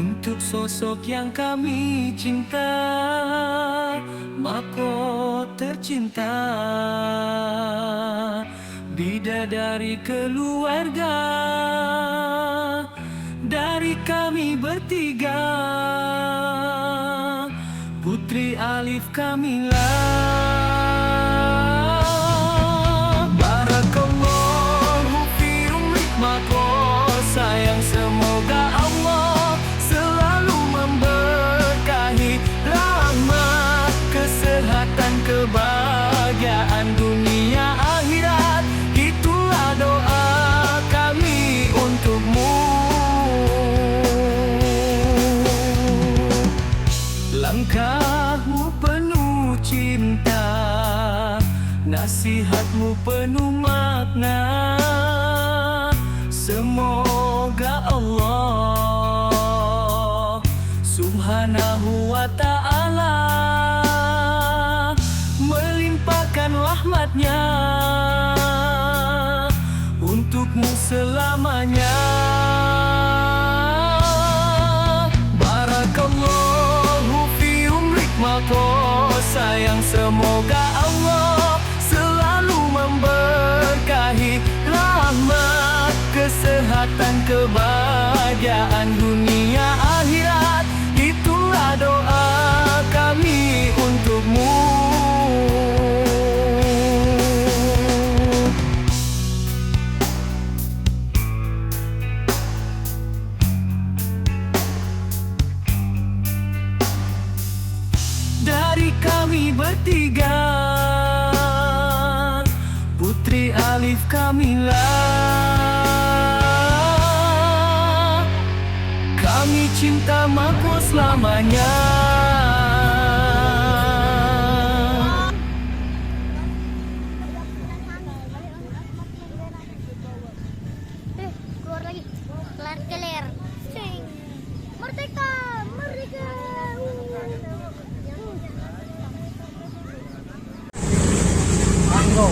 Untuk sosok yang kami cinta, mahkota tercinta, bidadari keluarga dari kami bertiga, Putri Alif Kamila. Barakallahu fi umrik mako, sayang semoga Allah selalu memberkahi, rahmat, kesehatan, kebahagiaan dunia akhirat. Itulah doa kami untukmu. Langkahmu penuh cinta, nasihatmu penuh makna. Semoga Allah Subhanahu wa ta'ala melimpahkan rahmatnya untukmu selamanya. Barakallahu fi umrik mako, sayang semoga Allah selalu memberkahi, rahmat, kesehatan, kebahagiaan dunia akhirat. Itulah doa kami untukmu. Dari kami bertiga, Putri Alif Kamila, kami cinta mako selamanya. Keluar lagi. Kelar. Sing. Merdeka, merdeka. Mango.